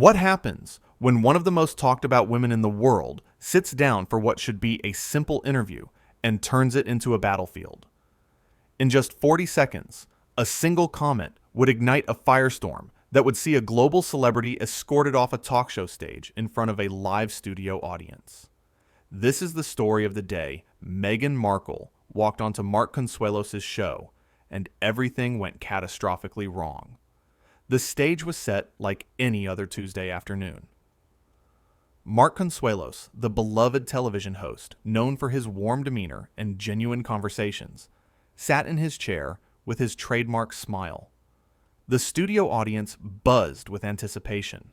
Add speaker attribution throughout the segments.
Speaker 1: What happens when one of the most talked about women in the world sits down for what should be a simple interview and turns it into a battlefield? In just 40 seconds, a single comment would ignite a firestorm that would see a global celebrity escorted off a talk show stage in front of a live studio audience. This is the story of the day Meghan Markle walked onto Mark Consuelos' show, and everything went catastrophically wrong. The stage was set like any other Tuesday afternoon. Mark Consuelos, the beloved television host known for his warm demeanor and genuine conversations, sat in his chair with his trademark smile. The studio audience buzzed with anticipation.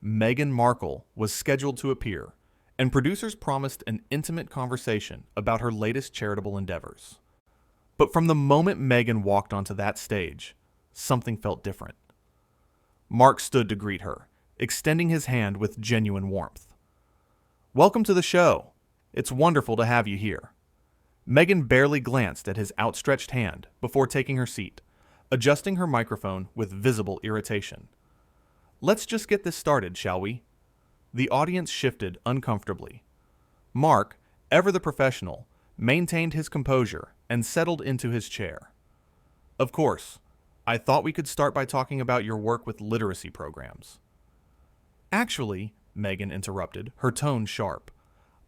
Speaker 1: Meghan Markle was scheduled to appear, and producers promised an intimate conversation about her latest charitable endeavors. But from the moment Meghan walked onto that stage, something felt different. Mark stood to greet her, extending his hand with genuine warmth. "Welcome to the show. It's wonderful to have you here." Meghan barely glanced at his outstretched hand before taking her seat, adjusting her microphone with visible irritation. "Let's just get this started, shall we?" The audience shifted uncomfortably. Mark, ever the professional, maintained his composure and settled into his chair. "Of course, I thought we could start by talking about your work with literacy programs." "Actually," Meghan interrupted, her tone sharp,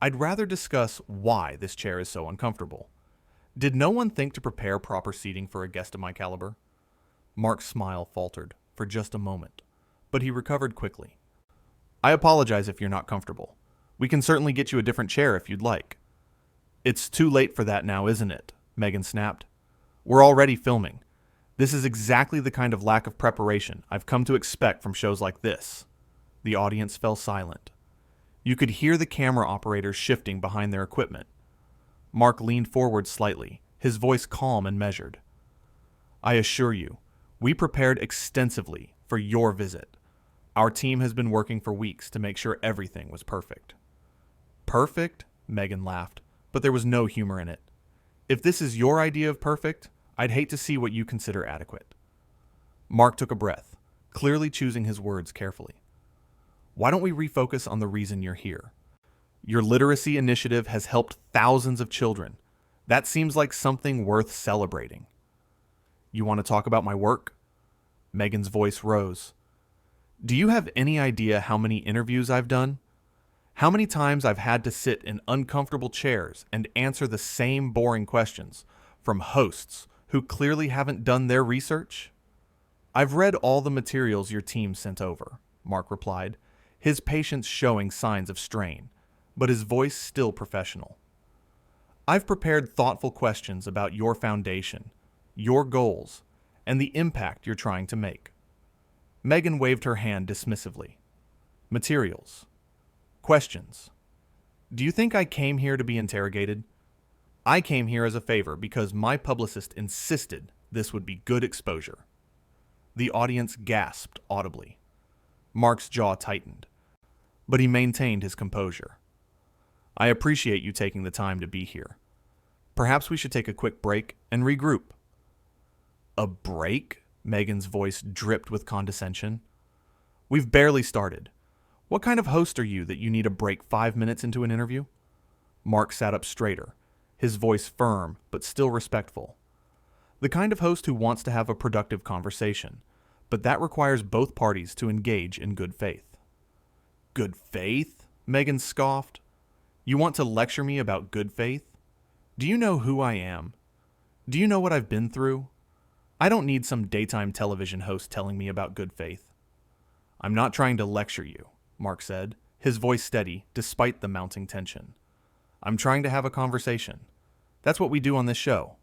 Speaker 1: "I'd rather discuss why this chair is so uncomfortable. Did no one think to prepare proper seating for a guest of my caliber?" Mark's smile faltered for just a moment, but he recovered quickly. "I apologize if you're not comfortable. We can certainly get you a different chair if you'd like." "It's too late for that now, isn't it?" Meghan snapped. "We're already filming. This is exactly the kind of lack of preparation I've come to expect from shows like this." The audience fell silent. You could hear the camera operators shifting behind their equipment. Mark leaned forward slightly, his voice calm and measured. "I assure you, we prepared extensively for your visit. Our team has been working for weeks to make sure everything was perfect." "Perfect?" Meghan laughed, but there was no humor in it. "If this is your idea of perfect, I'd hate to see what you consider adequate." Mark took a breath, clearly choosing his words carefully. "Why don't we refocus on the reason you're here? Your literacy initiative has helped thousands of children. That seems like something worth celebrating." "You want to talk about my work?" Meghan's voice rose. "Do you have any idea how many interviews I've done? How many times I've had to sit in uncomfortable chairs and answer the same boring questions from hosts who clearly haven't done their research?" "I've read all the materials your team sent over," Mark replied, his patience showing signs of strain, but his voice still professional. "I've prepared thoughtful questions about your foundation, your goals, and the impact you're trying to make." Meghan waved her hand dismissively. "Materials. Questions. Do you think I came here to be interrogated? I came here as a favor because my publicist insisted this would be good exposure." The audience gasped audibly. Mark's jaw tightened, but he maintained his composure. "I appreciate you taking the time to be here. Perhaps we should take a quick break and regroup." "A break?" Meghan's voice dripped with condescension. "We've barely started. What kind of host are you that you need a break 5 minutes into an interview?" Mark sat up straighter, his voice firm but still respectful. "The kind of host who wants to have a productive conversation, but that requires both parties to engage in good faith." "Good faith?" Meghan scoffed. "You want to lecture me about good faith? Do you know who I am? Do you know what I've been through? I don't need some daytime television host telling me about good faith." "I'm not trying to lecture you," Mark said, his voice steady despite the mounting tension. "I'm trying to have a conversation. That's what we do on this show.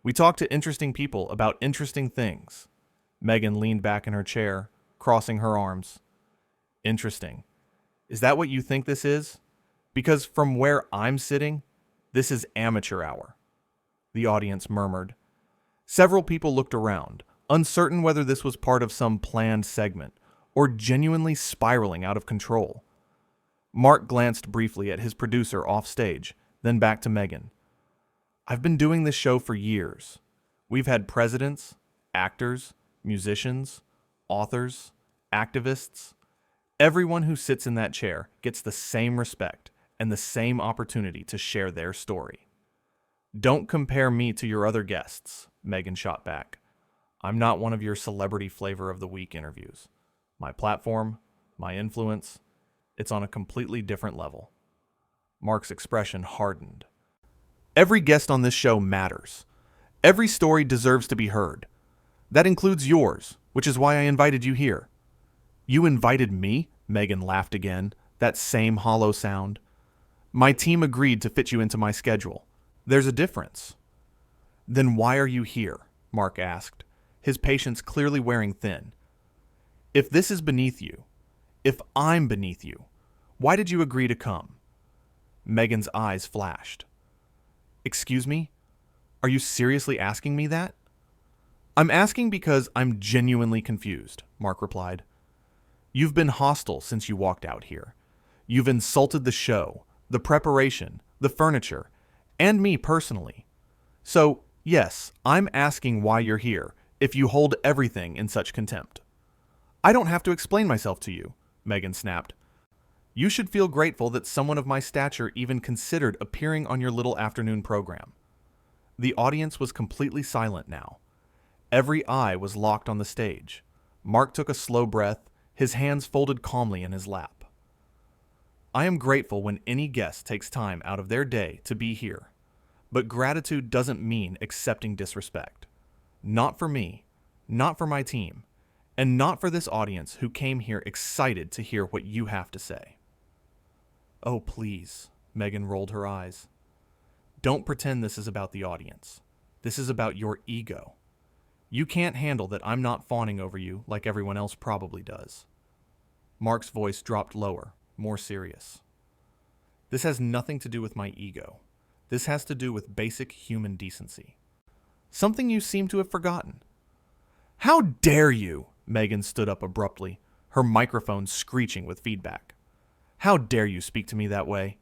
Speaker 1: We talk to interesting people about interesting things." Meghan leaned back in her chair, crossing her arms. "Interesting. Is that what you think this is? Because from where I'm sitting, this is amateur hour." The audience murmured. Several people looked around, uncertain whether this was part of some planned segment or genuinely spiraling out of control. Mark glanced briefly at his producer off stage, then back to Meghan. "I've been doing this show for years. We've had presidents, actors, musicians, authors, activists, everyone who sits in that chair gets the same respect and the same opportunity to share their story. Don't compare me to your other guests, Meghan shot back. I'm not one of your celebrity flavor of the week interviews. My platform, my influence, it's on a completely different level. Mark's expression hardened. Every guest on this show matters. Every story deserves to be heard. That includes yours, which is why I invited you here. You invited me? Meghan laughed again, that same hollow sound. My team agreed to fit you into my schedule. There's a difference. Then why are you here? Mark asked, his patience clearly wearing thin. If this is beneath you, if I'm beneath you, why did you agree to come? Meghan's eyes flashed. Excuse me? Are you seriously asking me that? I'm asking because I'm genuinely confused, Mark replied. You've been hostile since you walked out here. You've insulted the show, the preparation, the furniture, and me personally. So, yes, I'm asking why you're here if you hold everything in such contempt. I don't have to explain myself to you, Meghan snapped. You should feel grateful that someone of my stature even considered appearing on your little afternoon program. The audience was completely silent now. Every eye was locked on the stage. Mark took a slow breath, his hands folded calmly in his lap. I am grateful when any guest takes time out of their day to be here, but gratitude doesn't mean accepting disrespect. Not for me, not for my team, and not for this audience who came here excited to hear what you have to say. Oh, please, Meghan rolled her eyes. Don't pretend this is about the audience. This is about your ego. You can't handle that I'm not fawning over you like everyone else probably does. Mark's voice dropped lower, more serious. This has nothing to do with my ego. This has to do with basic human decency. Something you seem to have forgotten. How dare you? Meghan stood up abruptly, her microphone screeching with feedback. How dare you speak to me that way?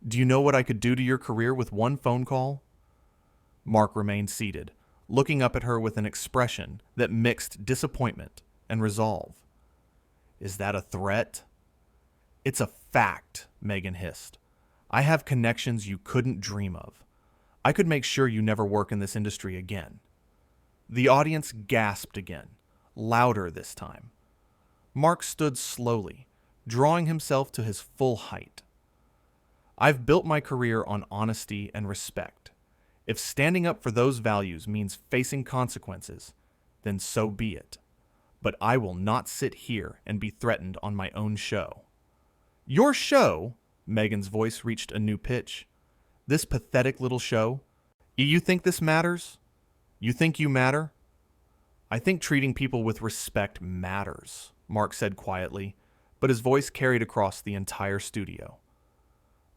Speaker 1: Do you know what I could do to your career with one phone call? Mark remained seated, looking up at her with an expression that mixed disappointment and resolve. Is that a threat? It's a fact, Meghan hissed. I have connections you couldn't dream of. I could make sure you never work in this industry again. The audience gasped again, louder this time. Mark stood slowly, drawing himself to his full height. I've built my career on honesty and respect. If standing up for those values means facing consequences, then so be it. But I will not sit here and be threatened on my own show. Your show? Meghan's voice reached a new pitch. This pathetic little show? You think this matters? You think you matter? I think treating people with respect matters, Mark said quietly, but his voice carried across the entire studio.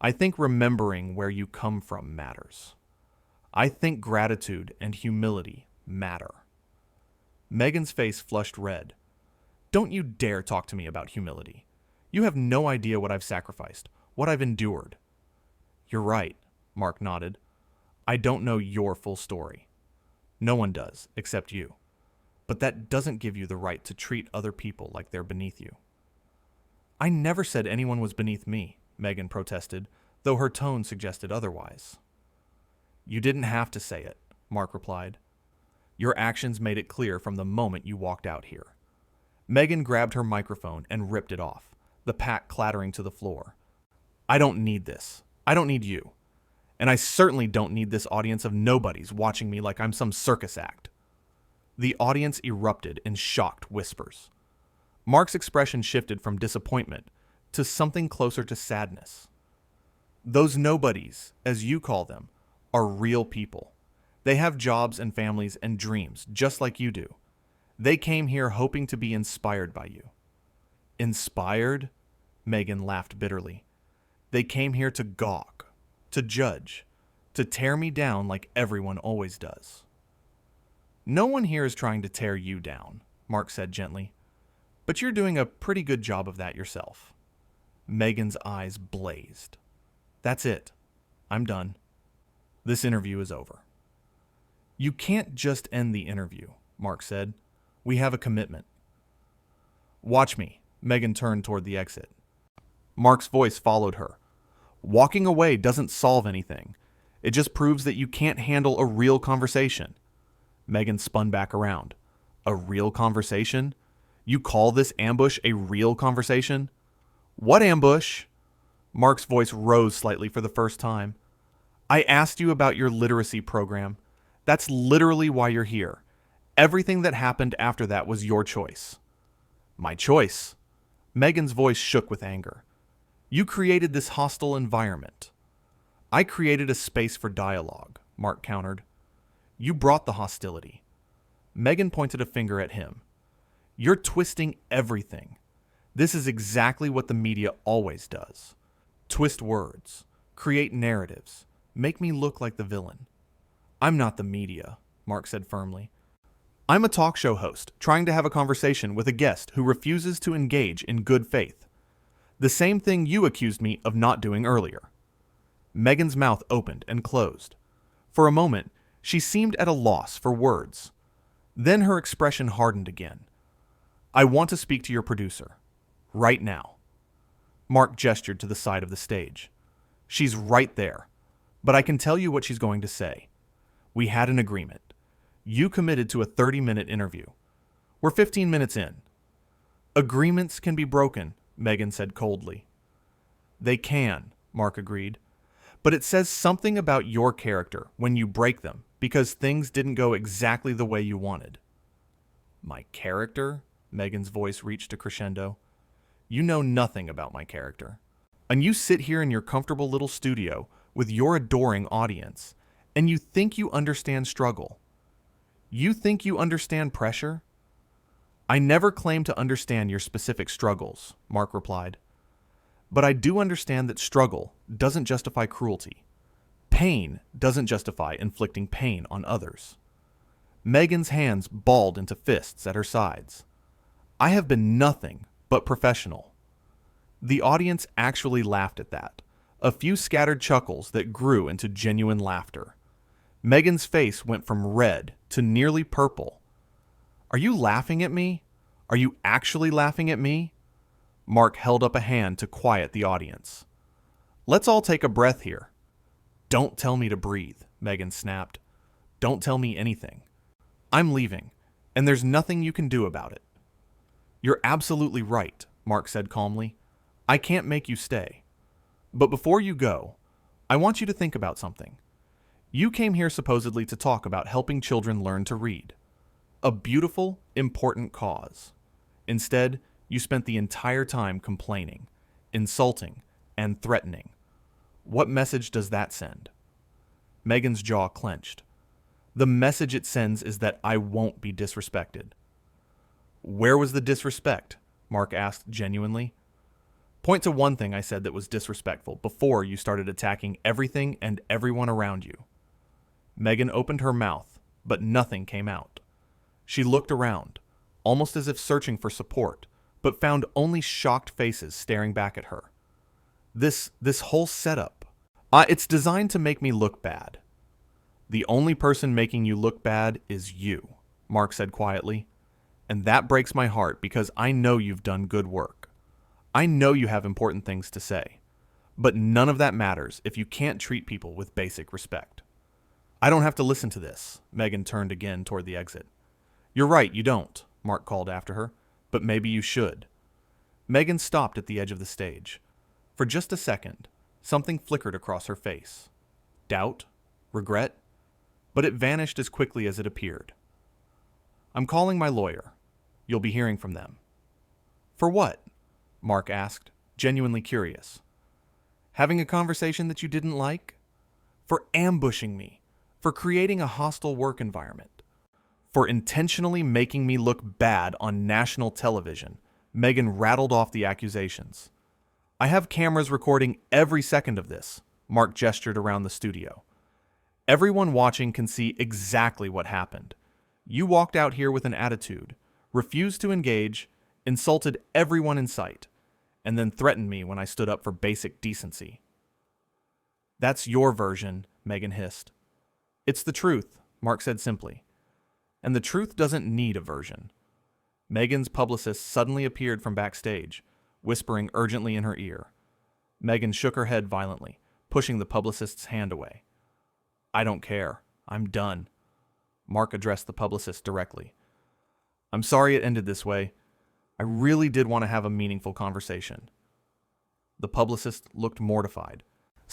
Speaker 1: I think remembering where you come from matters. I think gratitude and humility matter. Meghan's face flushed red. Don't you dare talk to me about humility. You have no idea what I've sacrificed, what I've endured. You're right, Mark nodded. I don't know your full story. No one does, except you. But that doesn't give you the right to treat other people like they're beneath you. I never said anyone was beneath me, Meghan protested, though her tone suggested otherwise. You didn't have to say it, Mark replied. Your actions made it clear from the moment you walked out here. Meghan grabbed her microphone and ripped it off, the pack clattering to the floor. I don't need this. I don't need you. And I certainly don't need this audience of nobodies watching me like I'm some circus act. The audience erupted in shocked whispers. Mark's expression shifted from disappointment to something closer to sadness. Those nobodies, as you call them, are real people. They have jobs and families and dreams, just like you do. They came here hoping to be inspired by you. Inspired? Meghan laughed bitterly. They came here to gawk, to judge, to tear me down like everyone always does. No one here is trying to tear you down, Mark said gently. But you're doing a pretty good job of that yourself. Meghan's eyes blazed. That's it. I'm done. This interview is over. You can't just end the interview, Mark said. We have a commitment. Watch me. Meghan turned toward the exit. Mark's voice followed her. Walking away doesn't solve anything. It just proves that you can't handle a real conversation. Meghan spun back around. A real conversation? You call this ambush a real conversation? What ambush? Mark's voice rose slightly for the first time. I asked you about your literacy program. That's literally why you're here. Everything that happened after that was your choice. My choice? Meghan's voice shook with anger. You created this hostile environment. I created a space for dialogue, Mark countered. You brought the hostility. Meghan pointed a finger at him. You're twisting everything. This is exactly what the media always does. Twist words, create narratives, make me look like the villain. I'm not the media, Mark said firmly. I'm a talk show host trying to have a conversation with a guest who refuses to engage in good faith. The same thing you accused me of not doing earlier. Meghan's mouth opened and closed. For a moment, she seemed at a loss for words. Then her expression hardened again. I want to speak to your producer. Right now. Mark gestured to the side of the stage. She's right there. But I can tell you what she's going to say. We had an agreement. You committed to a 30-minute interview. We're 15 minutes in. Agreements can be broken, Meghan said coldly. They can, Mark agreed. But it says something about your character when you break them because things didn't go exactly the way you wanted. My character? Meghan's voice reached a crescendo. You know nothing about my character. And you sit here in your comfortable little studio with your adoring audience, and you think you understand struggle. You think you understand pressure? I never claimed to understand your specific struggles, Mark replied. But I do understand that struggle doesn't justify cruelty. Pain doesn't justify inflicting pain on others. Meghan's hands balled into fists at her sides. I have been nothing but professional. The audience actually laughed at that, a few scattered chuckles that grew into genuine laughter. Meghan's face went from red to nearly purple. Are you laughing at me? Are you actually laughing at me? Mark held up a hand to quiet the audience. Let's all take a breath here. Don't tell me to breathe, Meghan snapped. Don't tell me anything. I'm leaving, and there's nothing you can do about it. You're absolutely right, Mark said calmly. I can't make you stay. But before you go, I want you to think about something. You came here supposedly to talk about helping children learn to read. A beautiful, important cause. Instead, you spent the entire time complaining, insulting, and threatening. What message does that send? Meghan's jaw clenched. The message it sends is that I won't be disrespected. Where was the disrespect? Mark asked genuinely. Point to one thing I said that was disrespectful before you started attacking everything and everyone around you. Meghan opened her mouth, but nothing came out. She looked around, almost as if searching for support, but found only shocked faces staring back at her. This whole setup, it's designed to make me look bad. The only person making you look bad is you, Mark said quietly. And that breaks my heart because I know you've done good work. I know you have important things to say. But none of that matters if you can't treat people with basic respect. I don't have to listen to this, Meghan turned again toward the exit. You're right, you don't, Mark called after her. But maybe you should. Meghan stopped at the edge of the stage. For just a second, something flickered across her face. Doubt? Regret? But it vanished as quickly as it appeared. I'm calling my lawyer. You'll be hearing from them. For what? Mark asked, genuinely curious. Having a conversation that you didn't like? For ambushing me. For creating a hostile work environment. For intentionally making me look bad on national television. Meghan rattled off the accusations. I have cameras recording every second of this, Mark gestured around the studio. Everyone watching can see exactly what happened. You walked out here with an attitude, refused to engage, insulted everyone in sight, and then threatened me when I stood up for basic decency. That's your version, Meghan hissed. It's the truth, Mark said simply. And the truth doesn't need a version. Meghan's publicist suddenly appeared from backstage, whispering urgently in her ear. Meghan shook her head violently, pushing the publicist's hand away. "I don't care. I'm done." Mark addressed the publicist directly. "I'm sorry it ended this way. I really did want to have a meaningful conversation." The publicist looked mortified,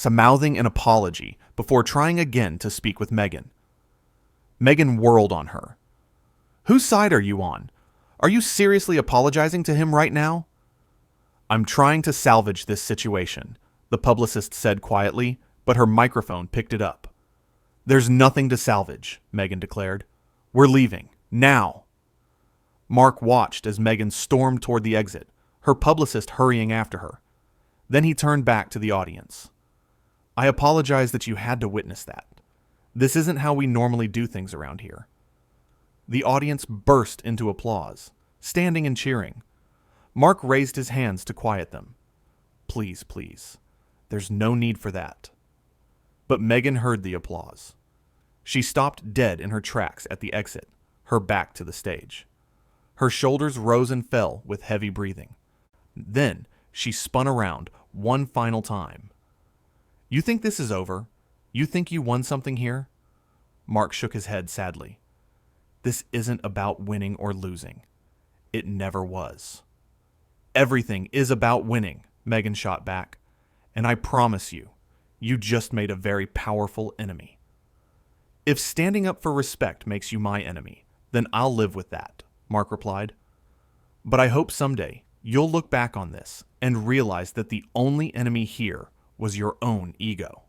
Speaker 1: mouthing an apology before trying again to speak with Meghan. Meghan whirled on her. "Whose side are you on? Are you seriously apologizing to him right now?" "I'm trying to salvage this situation," the publicist said quietly, but her microphone picked it up. "There's nothing to salvage," Meghan declared. "We're leaving. Now." Mark watched as Meghan stormed toward the exit, her publicist hurrying after her. Then he turned back to the audience. "I apologize that you had to witness that. This isn't how we normally do things around here." The audience burst into applause, standing and cheering. Mark raised his hands to quiet them. "Please, please. There's no need for that." But Meghan heard the applause. She stopped dead in her tracks at the exit, her back to the stage. Her shoulders rose and fell with heavy breathing. Then she spun around one final time. "You think this is over? You think you won something here?" Mark shook his head sadly. "This isn't about winning or losing. It never was." "Everything is about winning," Meghan shot back. "And I promise you, you just made a very powerful enemy." "If standing up for respect makes you my enemy, then I'll live with that," Mark replied. "But I hope someday you'll look back on this and realize that the only enemy here was your own ego."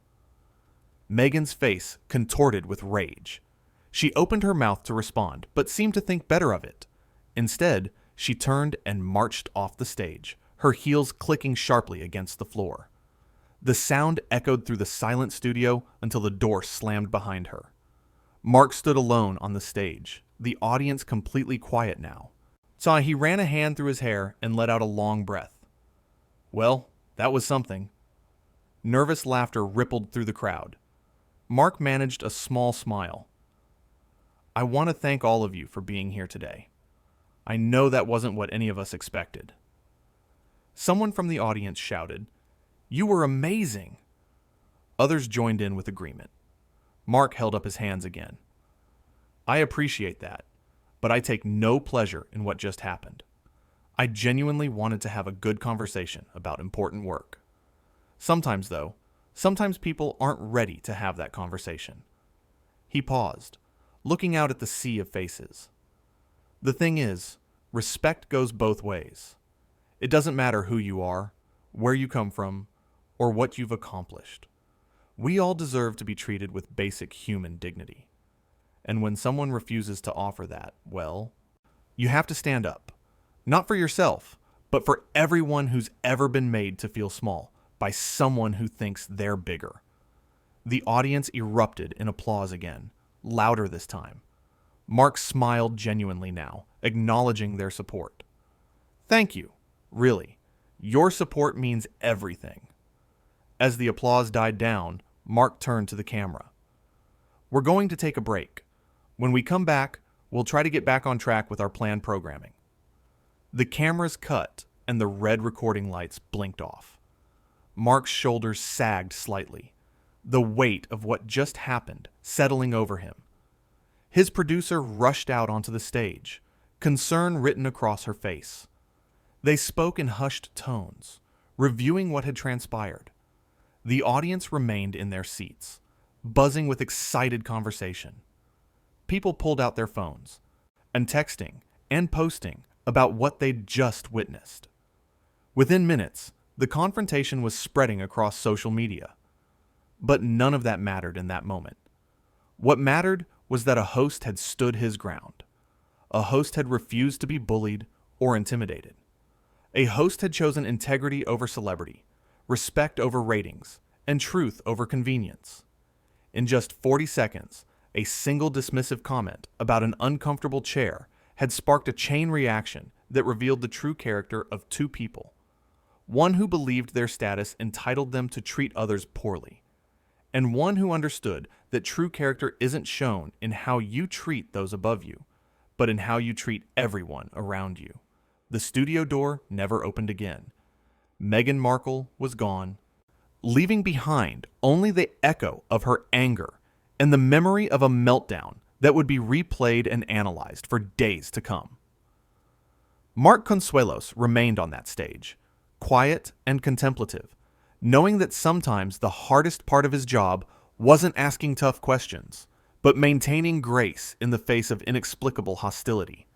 Speaker 1: Meghan's face contorted with rage. She opened her mouth to respond, but seemed to think better of it. Instead, she turned and marched off the stage, her heels clicking sharply against the floor. The sound echoed through the silent studio until the door slammed behind her. Mark stood alone on the stage, the audience completely quiet now. So he ran a hand through his hair and let out a long breath. "Well, that was something." Nervous laughter rippled through the crowd. Mark managed a small smile. "I want to thank all of you for being here today. I know that wasn't what any of us expected." Someone from the audience shouted, "You were amazing!" Others joined in with agreement. Mark held up his hands again. "I appreciate that, but I take no pleasure in what just happened. I genuinely wanted to have a good conversation about important work. Sometimes, though, people aren't ready to have that conversation." He paused, looking out at the sea of faces. "The thing is, respect goes both ways. It doesn't matter who you are, where you come from, or what you've accomplished. We all deserve to be treated with basic human dignity. And when someone refuses to offer that, well, you have to stand up. Not for yourself, but for everyone who's ever been made to feel small by someone who thinks they're bigger." The audience erupted in applause again, louder this time. Mark smiled genuinely now, acknowledging their support. "Thank you. Really. Your support means everything." As the applause died down, Mark turned to the camera. "We're going to take a break. When we come back, we'll try to get back on track with our planned programming." The cameras cut and the red recording lights blinked off. Mark's shoulders sagged slightly, the weight of what just happened settling over him. His producer rushed out onto the stage, concern written across her face. They spoke in hushed tones, reviewing what had transpired. The audience remained in their seats, buzzing with excited conversation. People pulled out their phones, and texting and posting about what they'd just witnessed. Within minutes, the confrontation was spreading across social media. But none of that mattered in that moment. What mattered was that a host had stood his ground. A host had refused to be bullied or intimidated. A host had chosen integrity over celebrity, respect over ratings, and truth over convenience. In just 40 seconds, a single dismissive comment about an uncomfortable chair had sparked a chain reaction that revealed the true character of two people. One who believed their status entitled them to treat others poorly, and one who understood that true character isn't shown in how you treat those above you, but but in how you treat everyone around you. The studio door never opened again. Meghan Markle was gone, leaving behind only the echo of her anger and the memory of a meltdown that would be replayed and analyzed for days to come. Mark Consuelos remained on that stage, quiet and contemplative, knowing that sometimes the hardest part of his job wasn't asking tough questions, but maintaining grace in the face of inexplicable hostility.